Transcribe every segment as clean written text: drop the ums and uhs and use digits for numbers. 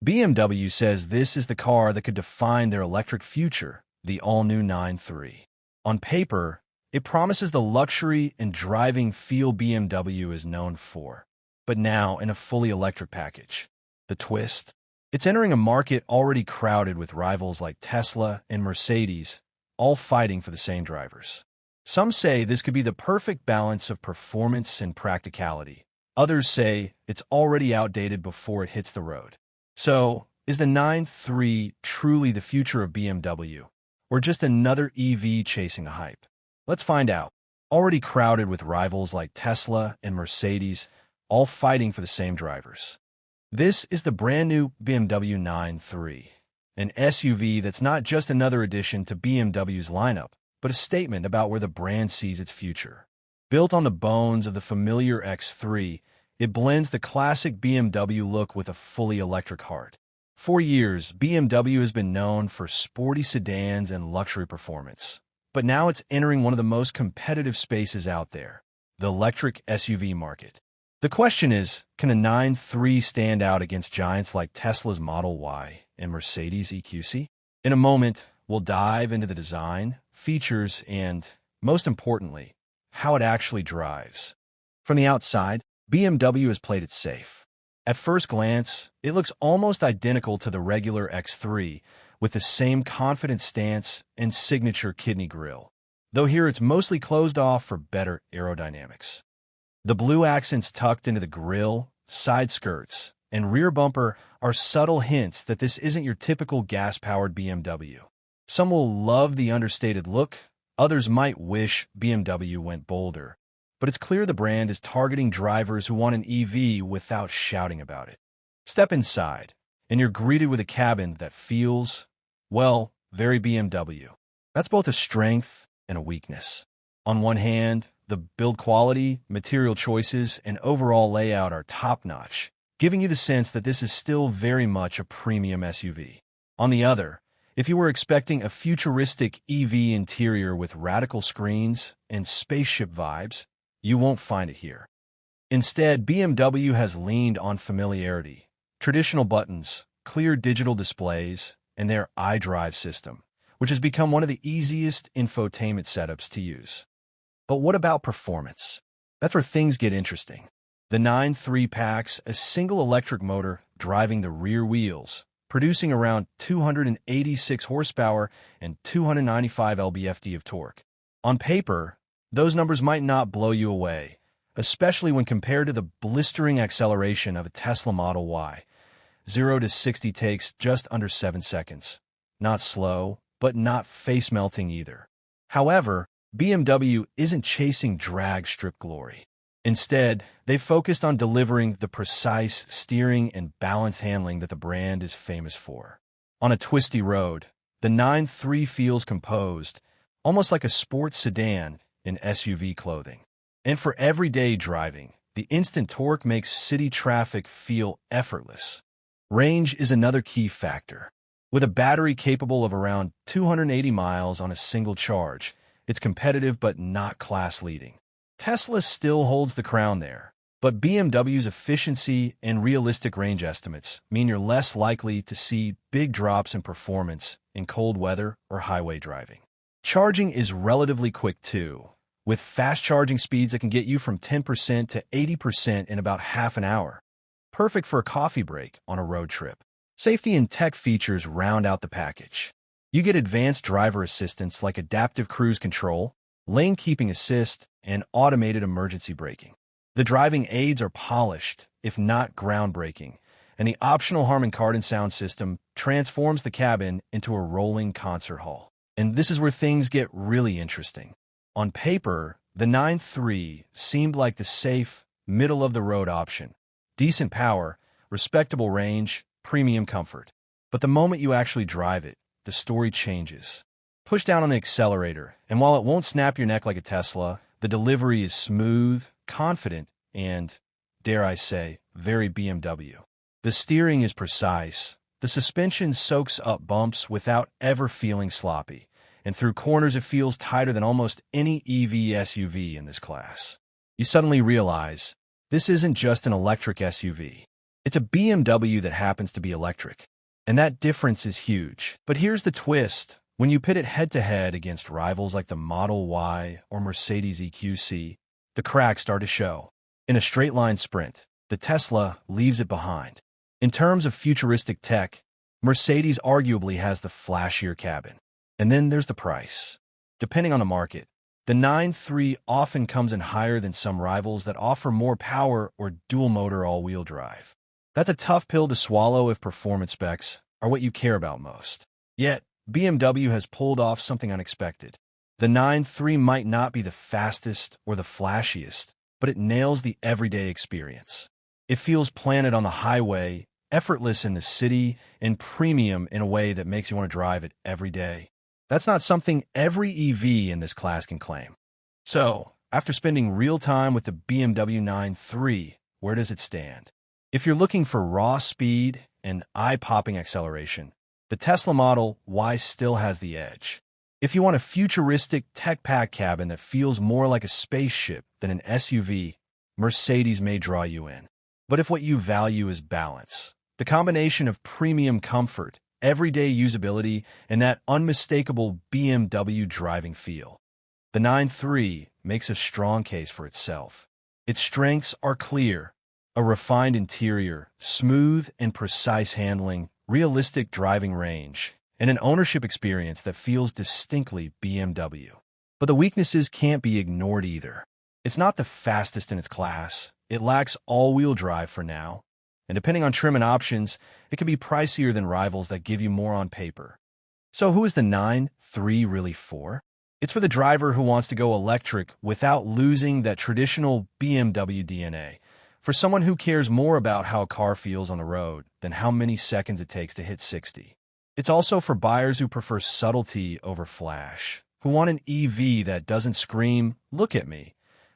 BMW says this is the car that could define their electric future, the all-new 9/3. On paper, it promises the luxury and driving feel BMW is known for, but now in a fully electric package. The twist? It's entering a market already crowded with rivals like Tesla and Mercedes, all fighting for the same drivers. Some say this could be the perfect balance of performance and practicality. Others say it's already outdated before it hits the road. So, is the 9/3 truly the future of BMW, or just another EV chasing the hype? Let's find out. Already crowded with rivals like Tesla and Mercedes, all fighting for the same drivers. This is the brand new BMW 9/3, an SUV that's not just another addition to BMW's lineup, but a statement about where the brand sees its future. Built on the bones of the familiar X3, it blends the classic BMW look with a fully electric heart. For years, BMW has been known for sporty sedans and luxury performance. But now it's entering one of the most competitive spaces out there, the electric SUV market. The question is, can a 9/3 stand out against giants like Tesla's Model Y and Mercedes EQC? In a moment, we'll dive into the design, features, and, most importantly, how it actually drives. From the outside, BMW has played it safe. At first glance, it looks almost identical to the regular X3, with the same confident stance and signature kidney grille, though here it's mostly closed off for better aerodynamics. The blue accents tucked into the grille, side skirts, and rear bumper are subtle hints that this isn't your typical gas-powered BMW. Some will love the understated look, others might wish BMW went bolder, but it's clear the brand is targeting drivers who want an EV without shouting about it. Step inside, and you're greeted with a cabin that feels, well, very BMW. That's both a strength and a weakness. On one hand, the build quality, material choices, and overall layout are top-notch, giving you the sense that this is still very much a premium SUV. On the other, if you were expecting a futuristic EV interior with radical screens and spaceship vibes, you won't find it here. Instead, BMW has leaned on familiarity, traditional buttons, clear digital displays, and their iDrive system, which has become one of the easiest infotainment setups to use. But what about performance? That's where things get interesting. The 9/3 packs a single electric motor driving the rear wheels, producing around 286 horsepower and 295 lb-ft of torque. On paper, those numbers might not blow you away, especially when compared to the blistering acceleration of a Tesla Model Y. 0 to 60 takes just under 7 seconds. Not slow, but not face-melting either. However, BMW isn't chasing drag strip glory. Instead, they've focused on delivering the precise steering and balanced handling that the brand is famous for. On a twisty road, the 9/3 feels composed, almost like a sports sedan in SUV clothing. And for everyday driving, the instant torque makes city traffic feel effortless. Range is another key factor. With a battery capable of around 280 miles on a single charge, it's competitive but not class-leading. Tesla still holds the crown there, but BMW's efficiency and realistic range estimates mean you're less likely to see big drops in performance in cold weather or highway driving. Charging is relatively quick too, with fast charging speeds that can get you from 10% to 80% in about half an hour. Perfect for a coffee break on a road trip. Safety and tech features round out the package. You get advanced driver assistance like adaptive cruise control, lane keeping assist, and automated emergency braking. The driving aids are polished, if not groundbreaking, and the optional Harman Kardon sound system transforms the cabin into a rolling concert hall. And this is where things get really interesting. On paper, the 9/3 seemed like the safe, middle-of-the-road option. Decent power, respectable range, premium comfort. But the moment you actually drive it, the story changes. Push down on the accelerator, and while it won't snap your neck like a Tesla, the delivery is smooth, confident, and, dare I say, very BMW. The steering is precise. The suspension soaks up bumps without ever feeling sloppy, and through corners it feels tighter than almost any EV SUV in this class. You suddenly realize, this isn't just an electric SUV. It's a BMW that happens to be electric. And that difference is huge. But here's the twist. When you pit it head-to-head against rivals like the Model Y or Mercedes EQC, the cracks start to show. In a straight-line sprint, the Tesla leaves it behind. In terms of futuristic tech, Mercedes arguably has the flashier cabin. And then there's the price. Depending on the market, the 9.3 often comes in higher than some rivals that offer more power or dual-motor all-wheel drive. That's a tough pill to swallow if performance specs are what you care about most. Yet, BMW has pulled off something unexpected. The 9.3 might not be the fastest or the flashiest, but it nails the everyday experience. It feels planted on the highway, effortless in the city, and premium in a way that makes you want to drive it every day. That's not something every EV in this class can claim. So, after spending real time with the BMW 9.3, where does it stand? If you're looking for raw speed and eye-popping acceleration, the Tesla Model Y still has the edge. If you want a futuristic tech-packed cabin that feels more like a spaceship than an SUV, Mercedes may draw you in. But if what you value is balance, the combination of premium comfort, everyday usability, and that unmistakable BMW driving feel, the 9.3 makes a strong case for itself. Its strengths are clear: a refined interior, smooth and precise handling, realistic driving range, and an ownership experience that feels distinctly BMW. But the weaknesses can't be ignored either. It's not the fastest in its class, it lacks all-wheel drive for now, and depending on trim and options, it can be pricier than rivals that give you more on paper. So who is the 9.3 really for? It's for the driver who wants to go electric without losing that traditional BMW DNA, for someone who cares more about how a car feels on the road than how many seconds it takes to hit 60. It's also for buyers who prefer subtlety over flash, who want an EV that doesn't scream, "Look at me,"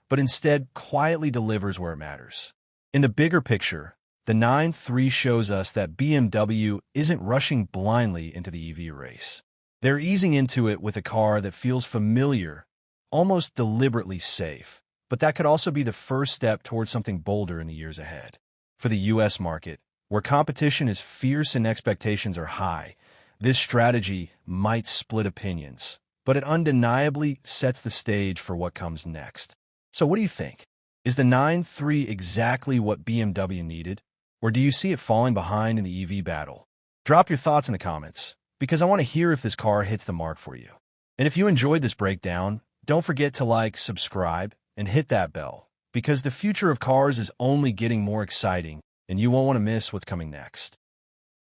but instead quietly delivers where it matters. In the bigger picture, the 9.3 shows us that BMW isn't rushing blindly into the EV race. They're easing into it with a car that feels familiar, almost deliberately safe. But that could also be the first step towards something bolder in the years ahead. For the US market, where competition is fierce and expectations are high, this strategy might split opinions, but it undeniably sets the stage for what comes next. So what do you think? Is the 9.3 exactly what BMW needed, or do you see it falling behind in the EV battle? Drop your thoughts in the comments, because I want to hear if this car hits the mark for you. And if you enjoyed this breakdown, don't forget to like, subscribe, and hit that bell, because the future of cars is only getting more exciting, and you won't want to miss what's coming next.